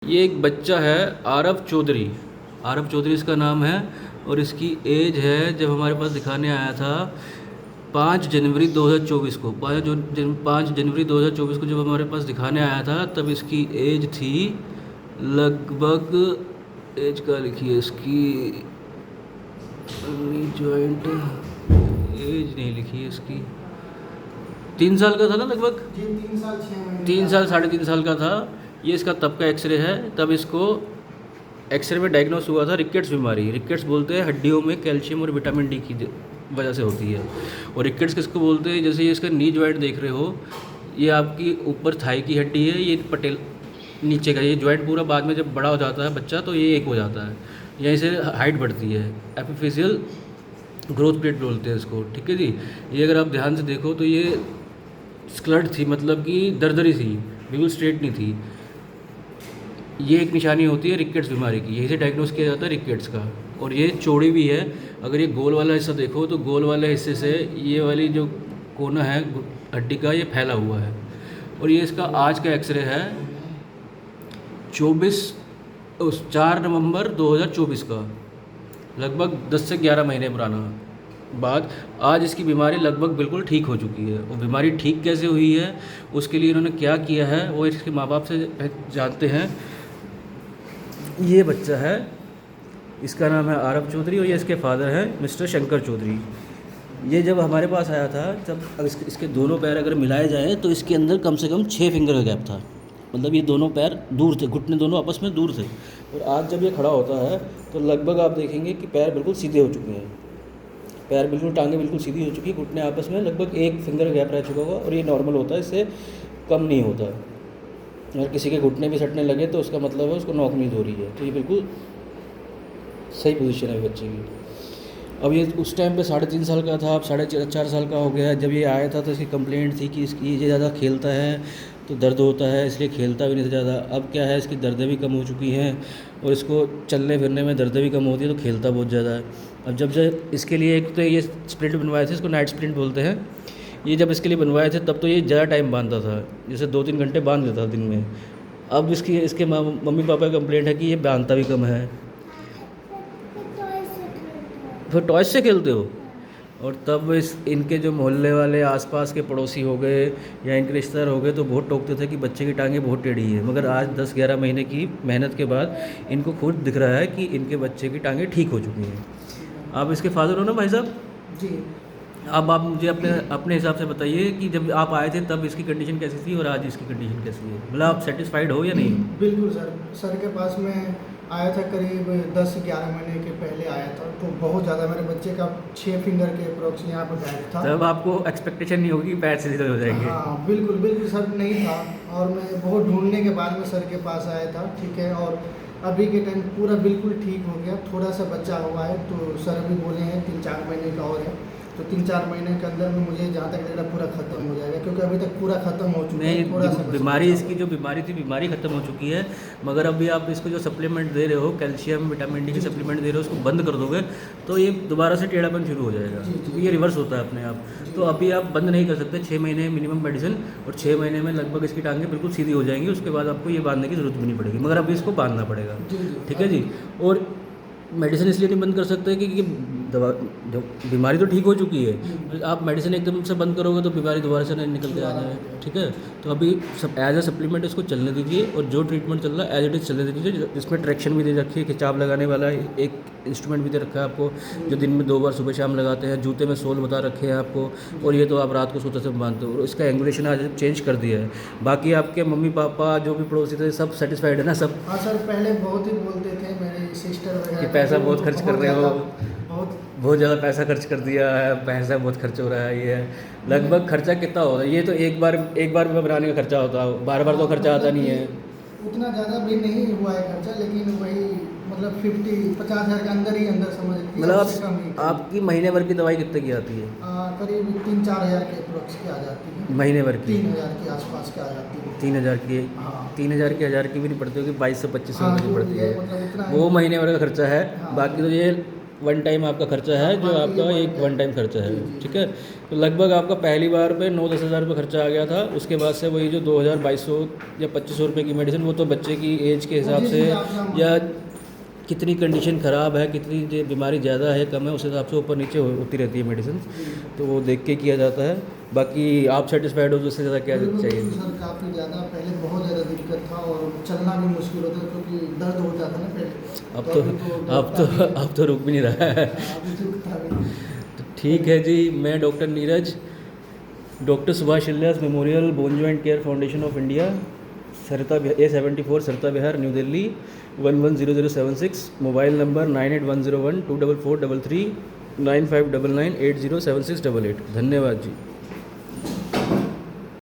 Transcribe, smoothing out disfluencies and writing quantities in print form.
ये एक बच्चा है आरव चौधरी। आरव चौधरी इसका नाम है और इसकी एज है, जब हमारे पास दिखाने आया था 5 जनवरी 2024 को, 5 जनवरी 2024 को जब हमारे पास दिखाने आया था तब इसकी एज थी लगभग, एज का लिखिए इसकी, जॉइंट एज नहीं लिखी है इसकी, 3 साल का था ना लगभग, 3 साल 3.5 साल का था। ये इसका तब का एक्सरे है, तब इसको एक्सरे में डायग्नोस हुआ था रिकेट्स बीमारी। रिकेट्स बोलते हैं हड्डियों में कैल्शियम और विटामिन डी की वजह से होती है। और रिकेट्स किसको बोलते हैं, जैसे ये इसका नी जॉइंट देख रहे हो, ये आपकी ऊपर थाई की हड्डी है, ये पटेल नीचे का, ये जॉइंट पूरा बाद में जब बड़ा हो जाता है बच्चा तो ये एक हो जाता है, यहीं से हाइट बढ़ती है, एपिफिशियल ग्रोथ प्लेट बोलते हैं इसको। ठीक है जी। ये अगर आप ध्यान से देखो तो ये स्क्लट थी, मतलब कि दरदरी थी, बिल्कुल स्ट्रेट नहीं थी। ये एक निशानी होती है रिकेट्स बीमारी की, यही से डायग्नोस किया जाता है रिकेट्स का। और ये चौड़ी भी है, अगर ये गोल वाला हिस्सा देखो तो गोल वाले हिस्से से ये वाली जो कोना है हड्डी का, ये फैला हुआ है। और ये इसका आज का एक्सरे है 4 नवंबर 2024 का, लगभग 10 से 11 महीने पुराना बाद। आज इसकी बीमारी लगभग बिल्कुल ठीक हो चुकी है। और बीमारी ठीक कैसे हुई है, उसके लिए इन्होंने क्या किया है वो इसके माँ बाप से जानते हैं। ये बच्चा है, इसका नाम है आरव चौधरी और ये इसके फादर हैं मिस्टर शंकर चौधरी। ये जब हमारे पास आया था तब इसके दोनों पैर अगर मिलाए जाएँ तो इसके अंदर कम से कम 6 फिंगर का गैप था, मतलब ये दोनों पैर दूर थे, घुटने दोनों आपस में दूर थे। और आज जब ये खड़ा होता है तो लगभग आप देखेंगे कि पैर बिल्कुल सीधे हो चुके हैं, पैर बिल्कुल, टांगें बिल्कुल सीधी हो चुकी, घुटने आपस में लगभग 1 फिंगर गैप रह चुका होगा। और ये नॉर्मल होता है, इससे कम नहीं होता। अगर किसी के घुटने भी सटने लगे तो उसका मतलब है उसको नॉक नींद हो रही है। तो ये बिल्कुल सही पोजीशन है बच्चे की। अब ये उस टाइम पे 3.5 साल का था, अब 4.5 साल का हो गया है। जब ये आया था तो इसकी कंप्लेंट थी कि इसकी ये ज़्यादा खेलता है तो दर्द होता है, इसलिए खेलता भी नहीं था ज़्यादा। अब क्या है, इसकी दर्दें भी कम हो चुकी हैं और इसको चलने फिरने में दर्दें भी कम होती है, तो खेलता बहुत ज़्यादा है। अब जब इसके लिए एक तो ये स्प्लिंट बनवाए थे, इसको नाइट स्प्लिंट बोलते हैं। ये जब इसके लिए बनवाए थे तब तो ये ज़्यादा टाइम बांधता था, जैसे 2-3 घंटे बांध लेता था दिन में। अब इसके मम्मी पापा की कंप्लेंट है कि ये बांधता भी कम है। फिर टॉयज से खेलते हो? और तब इनके जो मोहल्ले वाले आसपास के पड़ोसी हो गए या इनके रिश्तेदार हो गए तो बहुत टोकते थे कि बच्चे की टांगें बहुत टेढ़ी है। मगर आज 10-11 महीने की मेहनत के बाद इनको खुद दिख रहा है कि इनके बच्चे की टांगें ठीक हो चुकी हैं। आप इसके फादर हो ना भाई साहब जी। अब आप मुझे अपने हिसाब से बताइए कि जब आप आए थे तब इसकी कंडीशन कैसी थी और आज इसकी कंडीशन कैसी है, मतलब आप सेटिस्फाइड हो या नहीं? बिल्कुल सर, सर के पास मैं आया था करीब 10-11 महीने के पहले आया था, तो बहुत ज़्यादा मेरे बच्चे का 6 फिंगर के अप्रोक्स यहाँ पर गैप था। तब आपको एक्सपेक्टेशन नहीं होगी कि पैर सीधे हो जाएंगे? हाँ बिल्कुल बिल्कुल सर, नहीं था। और मैं बहुत ढूंढने के बाद में सर के पास आया था। ठीक है, और अभी के टाइम पूरा बिल्कुल ठीक हो गया। थोड़ा सा बच्चा हुआ है तो सर अभी बोले हैं 3-4 महीने का और है, तो 3-4 महीने के अंदर में मुझे जहाँ तक लग रहा पूरा खत्म हो जाएगा, क्योंकि अभी तक पूरा खत्म हो चुका है। थोड़ा सा बीमारी, इसकी जो बीमारी थी बीमारी खत्म हो चुकी है। मगर अभी आप इसको जो सप्लीमेंट दे रहे हो, कैल्शियम विटामिन डी के सप्लीमेंट दे रहे हो, उसको बंद कर दोगे तो ये दोबारा से टेढ़ापन शुरू हो जाएगा, क्योंकि ये रिवर्स होता है अपने आप। तो अभी आप बंद नहीं कर सकते, 6 महीने मिनिमम मेडिसिन, और 6 महीने में लगभग इसकी टांगें बिल्कुल सीधी हो जाएंगी। उसके बाद आपको ये बांधने की ज़रूरत भी नहीं पड़ेगी, मगर अभी इसको बांधना पड़ेगा। ठीक है जी। और मेडिसिन इसलिए नहीं बंद कर सकते कि दवा, जो बीमारी तो ठीक हो चुकी है, आप मेडिसिन एकदम से बंद करोगे तो बीमारी दोबारा से नहीं निकल के आ जाए। ठीक है, तो अभी सब एज ए सप्लीमेंट इसको चलने दीजिए, और जो ट्रीटमेंट चल रहा है एज इट इज़ चलने दीजिए। जिसमें ट्रैक्शन भी दे रखी है, खिंचाव लगाने वाला एक इंस्ट्रूमेंट भी दे रखा है आपको, जो दिन में 2 बार सुबह शाम लगाते हैं। जूते में सोल बता रखे हैं आपको, और ये तो आप रात को सोते से बांधते हो। और इसका एंगुलेशन आज चेंज कर दिया है। बाकी आपके मम्मी पापा जो भी पड़ोसी थे सब सेटिस्फाइड है ना सब? हाँ सर, पहले बहुत ही बोलते थे मेरे सिस्टर वगैरह कि पैसा बहुत खर्च कर रहे हो, बहुत ज़्यादा पैसा खर्च कर दिया है, पैसा बहुत खर्च हो रहा है। ये लगभग खर्चा कितना होता है? ये तो एक बार में बनाने का खर्चा होता है, बार तो खर्चा आता नहीं है। उतना ज़्यादा भी नहीं हुआ है खर्चा, लेकिन वही मतलब 50-50 हज़ार के अंदर ही अंदर समझ लीजिए। मतलब आपकी महीने भर की दवाई कितने की आती है? करीब 3-4 हज़ार के अप्रोक्स की आ जाती है। महीने भर की 3,000 के आसपास की आ जाती है। 3,000 की? हाँ। 3,000 की, 1,000 की भी नहीं पड़ती होगी, 2200-2500 हाँ, की पड़ती मतलब है, उतना वो महीने भर का खर्चा है। हाँ। बाकी तो ये वन टाइम आपका खर्चा है, जो बाकी आपका ये एक वन टाइम खर्चा है, जी, जी। ठीक है। तो लगभग आपका पहली बार पे 9-10 हज़ार रुपये खर्चा आ गया था। उसके बाद से वही जो 2200 या 2500 रुपये की मेडिसिन, वो तो बच्चे की एज के हिसाब जिस से हिसाब से हम- या कितनी कंडीशन ख़राब है, कितनी जो बीमारी ज़्यादा है कम है, उस हिसाब से ऊपर नीचे होती रहती है मेडिसिन। तो वो देख के किया जाता है। बाकी आप सेटिस्फाइड हो तो उससे ज़्यादा क्या बिल्कुल चाहिए? सर, काफ़ी ज़्यादा पहले बहुत ज़्यादा दिक्कत था और चलना भी मुश्किल होता था क्योंकि दर्द होता था ना पहले। अब तो अब तो रुक भी नहीं रहा है। अभी रुकता भी नहीं। तो ठीक है जी, मैं doctor Neeraj, doctor Subhash Ilyas memorial bone joint care foundation of India, Sarita A74 Sarita Vihar, new Delhi 110076। Mobile number 9810124433 9599807688। धन्यवाद जी।